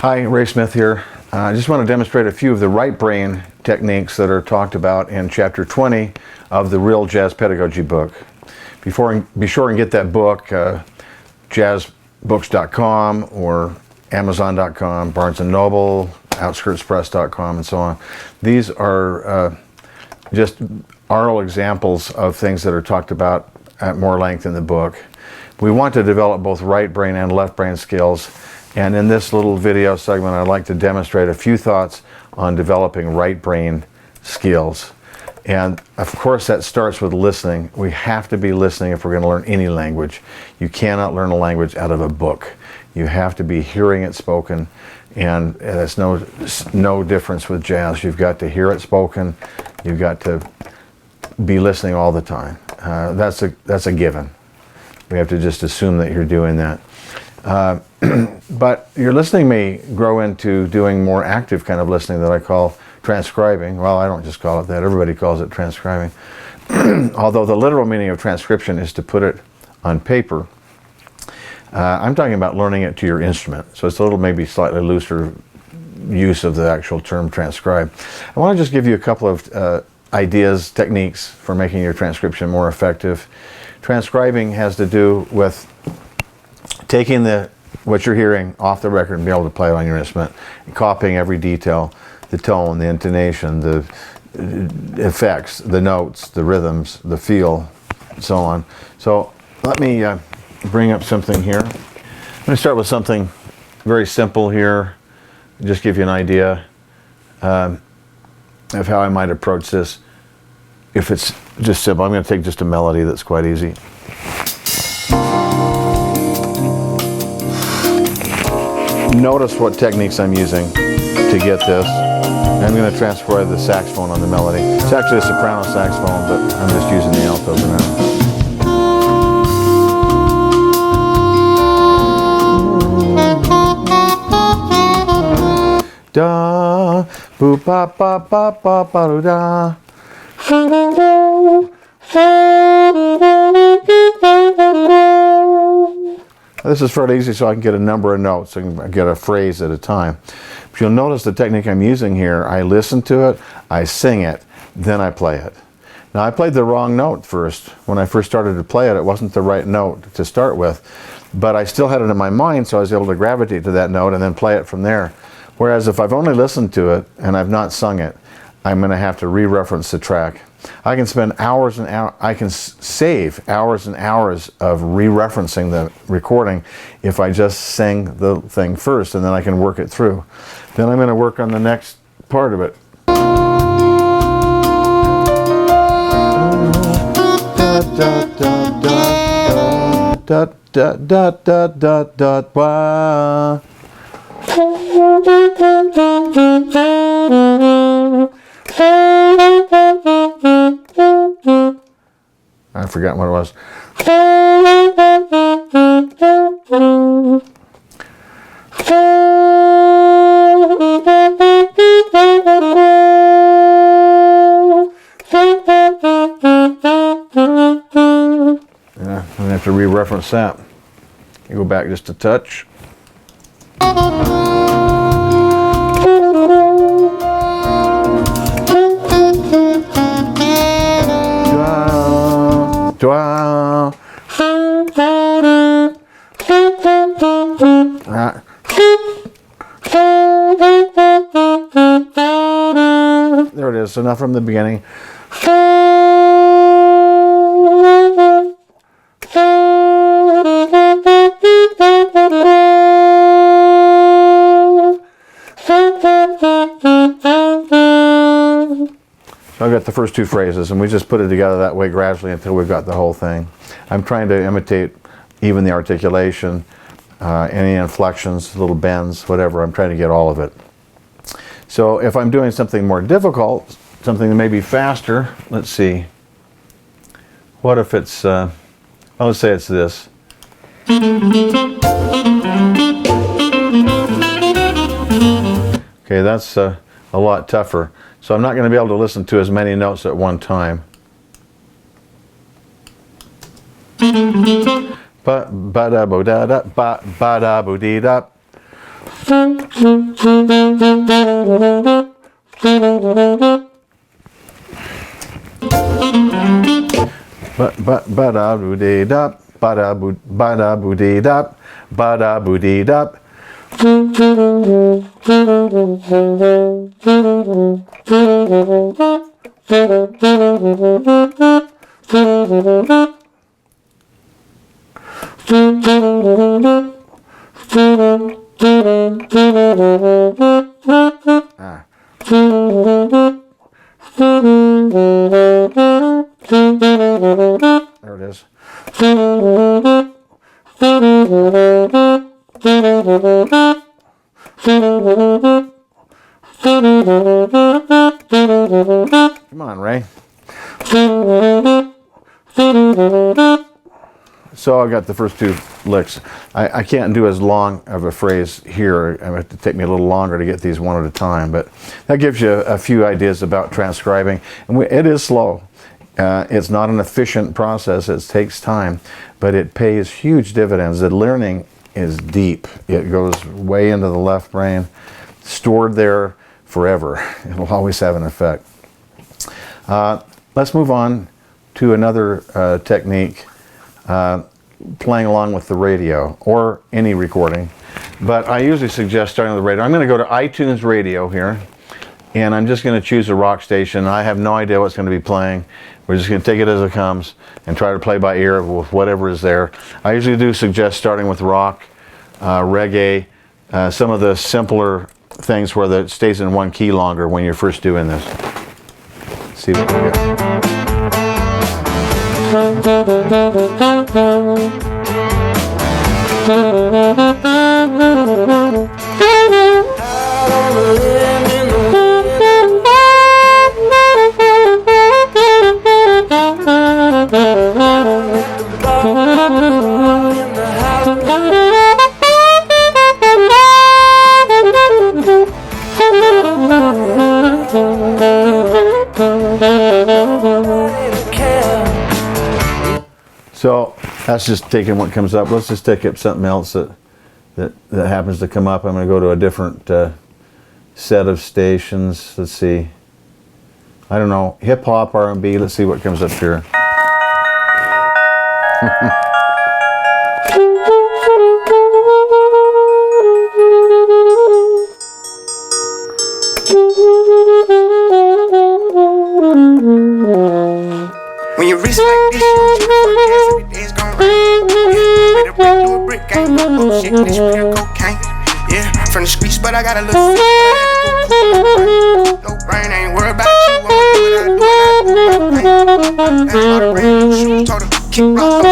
Hi, Ray Smith here. I just want to demonstrate a few of the right brain techniques that are talked about in Chapter 20 of the Real Jazz Pedagogy book. Be sure and get that book, jazzbooks.com or amazon.com, Barnes & Noble, outskirtspress.com, and so on. These are just oral examples of things that are talked about at more length in the book. We want to develop both right brain and left brain skills. And in this little video segment, I'd like to demonstrate a few thoughts on developing right brain skills. And of course, that starts with listening. We have to be listening if we're going to learn any language. You cannot learn a language out of a book. You have to be hearing it spoken. And there's no difference with jazz. You've got to hear it spoken. You've got to be listening all the time. That's a given. We have to just assume that you're doing that. But your listening may grow into doing more active kind of listening that I call transcribing. Well, I don't just call it that. Everybody calls it transcribing. Although the literal meaning of transcription is to put it on paper. I'm talking about learning it to your instrument. So it's a little maybe slightly looser use of the actual term transcribe. I want to just give you a couple of ideas, techniques for making your transcription more effective. Transcribing has to do with taking what you're hearing off the record and be able to play it on your instrument, and copying every detail, the tone, the intonation, the effects, the notes, the rhythms, the feel, and so on. So let me bring up something here. I'm going to start with something very simple here, just give you an idea of how I might approach this. If it's just simple, I'm going to take just a melody that's quite easy. Notice what techniques I'm using to get this. I'm going to transcribe the saxophone on the melody. It's actually a soprano saxophone, but I'm just using the alto for now. Da, boop, ba, ba, ba, ba, ba, do, da. This is fairly easy, so I can get a number of notes and get a phrase at a time. But you'll notice the technique I'm using here. I listen to it, I sing it, then I play it. Now, I played the wrong note first. When I first started to play it, it wasn't the right note to start with. But I still had it in my mind, so I was able to gravitate to that note and then play it from there. Whereas if I've only listened to it and I've not sung it, I'm going to have to re-reference the track. I can spend hours and hours, I can save hours and hours of re-referencing the recording if I just sing the thing first, and then I can work it through. Then I'm going to work on the next part of it. I forgot what it was. Yeah, I'm going to have to re-reference that. You go back just a touch. There it is. So now from the beginning. So I've got the first two phrases, and we just put it together that way gradually until we've got the whole thing. I'm trying to imitate even the articulation, any inflections, little bends, whatever. I'm trying to get all of it. So if I'm doing something more difficult, something that may be faster, let's see. What if it's, well, let's say it's this. Okay, that's a lot tougher. So I'm not going to be able to listen to as many notes at one time. Ba da bo da da ba da bo dee da. Ba-da boo dee dop, ba-da boo dee dop, ba-da boo dee dop. There it is. Come on, Ray. So I got the first two licks. I can't do as long of a phrase here. It have to take me a little longer to get these one at a time, but that gives you a few ideas about transcribing. And it is slow. It's not an efficient process. It takes time, but it pays huge dividends. The learning is deep. It goes way into the left brain, stored there forever. It'll always have an effect. Let's move on to another technique, playing along with the radio or any recording. But I usually suggest starting with the radio. I'm going to go to iTunes Radio here, and I'm just going to choose a rock station. I have no idea what's going to be playing. We're just going to take it as it comes and try to play by ear with whatever is there. I usually do suggest starting with rock, reggae, some of the simpler things where it stays in one key longer when you're first doing this. Let's see what we get. So that's just taking what comes up. Let's just take up something else that happens to come up. I'm going to go to a different set of stations. Let's see. I don't know, hip hop, R&B. Let's see what comes up here. When you wrist like this, you forecast every day's gonna rain. Yeah, ready to break through a brick, ain't no bullshit, this pure cocaine. Yeah, from the streets, but I got a little sick. No brain, ain't worried about you. I'ma do what I do. Ain't about a brand new shoe, told her kick rock,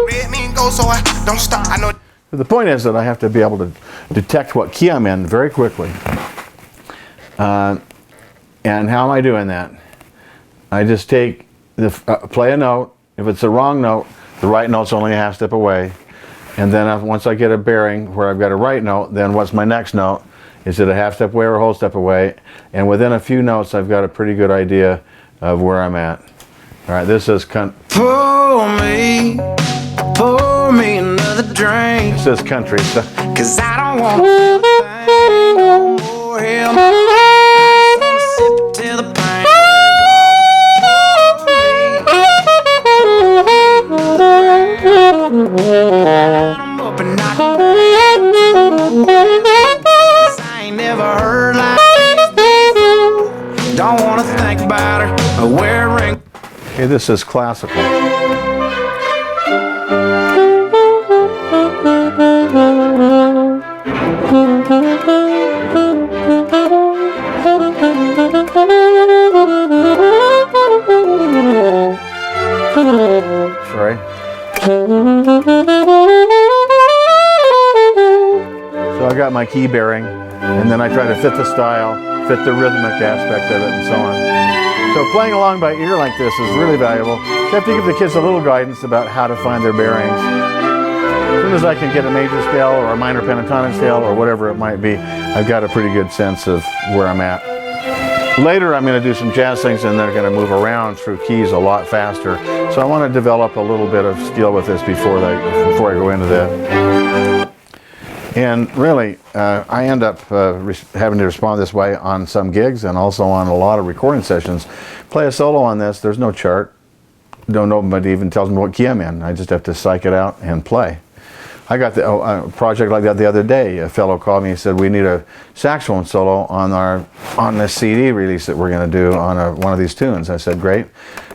red mean go, so I don't stop. I know. The point is that I have to be able to detect what key I'm in very quickly. And how am I doing that? I just take play a note. If it's the wrong note, the right note's only a half step away. And then once I get a bearing where I've got a right note, then what's my next note? Is it a half step away or a whole step away? And within a few notes, I've got a pretty good idea of where I'm at. All right, this is pour me another drink. This is country. So. 'Cause I don't want no more hell. I just wanna sip till the pain wears off. I'm up and not 'cause I ain't never heard like this. Don't wanna think about her wearing. Okay, this is classical. Sorry. So I got my key bearing, and then I try to fit the style, fit the rhythmic aspect of it, and so on. So playing along by ear like this is really valuable. You have to give the kids a little guidance about how to find their bearings. As soon as I can get a major scale or a minor pentatonic scale or whatever it might be, I've got a pretty good sense of where I'm at. Later I'm going to do some jazz things and they're going to move around through keys a lot faster. So I want to develop a little bit of skill with this before I go into that. And really, I end up having to respond this way on some gigs and also on a lot of recording sessions. Play a solo on this, there's no chart. Nobody even tells me what key I'm in. I just have to psych it out and play. I got a project like that the other day. A fellow called me and said, we need a saxophone solo on this CD release that we're going to do on one of these tunes. I said, great.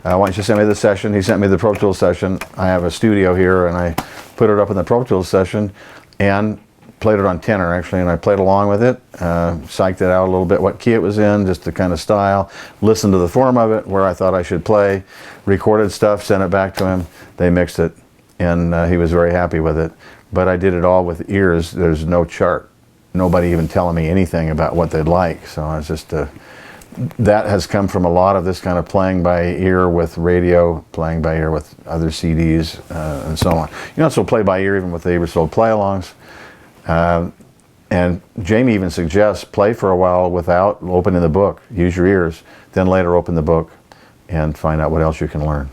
Why don't you send me the session? He sent me the Pro Tools session. I have a studio here, and I put it up in the Pro Tools session and played it on tenor, actually, and I played along with it, psyched it out a little bit, what key it was in, just the kind of style, listened to the form of it, where I thought I should play, recorded stuff, sent it back to him. They mixed it, and he was very happy with it. But I did it all with ears. There's no chart. Nobody even telling me anything about what they'd like. So it's just, that has come from a lot of this kind of playing by ear with radio, playing by ear with other CDs, and so on. You know, so play by ear even with the Ebersol play-alongs. And Jamie even suggests play for a while without opening the book. Use your ears, then later open the book and find out what else you can learn.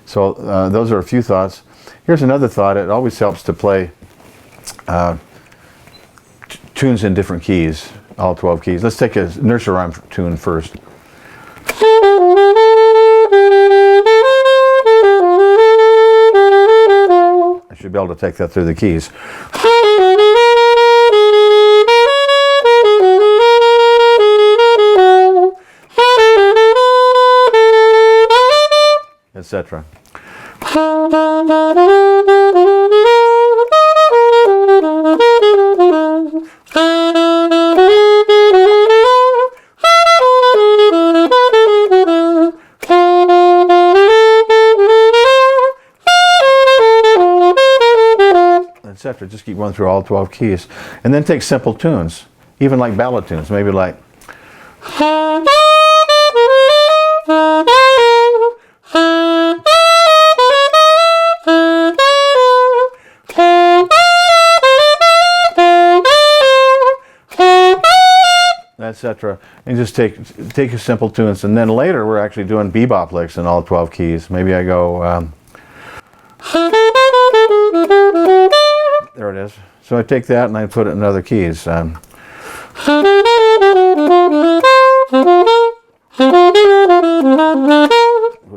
So those are a few thoughts. Here's another thought. It always helps to play tunes in different keys, all 12 keys. Let's take a nursery rhyme tune first. I should be able to take that through the keys. Etc. Etc. Just keep going through all 12 keys. And then take simple tunes, even like ballad tunes, maybe like etc. And just take your simple tunes. And then later we're actually doing bebop licks in all 12 keys. Maybe I go there it is. So I take that and I put it in other keys. Because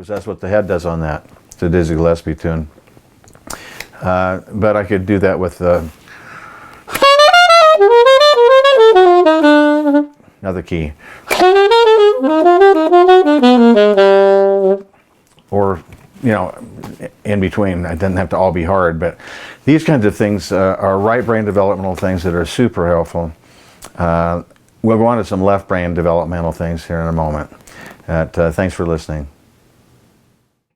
that's what the head does on that. It's a Dizzy Gillespie tune. But I could do that with another key. Or, you know, in between. It doesn't have to all be hard, but these kinds of things are right brain developmental things that are super helpful. We'll go on to some left brain developmental things here in a moment. Thanks for listening.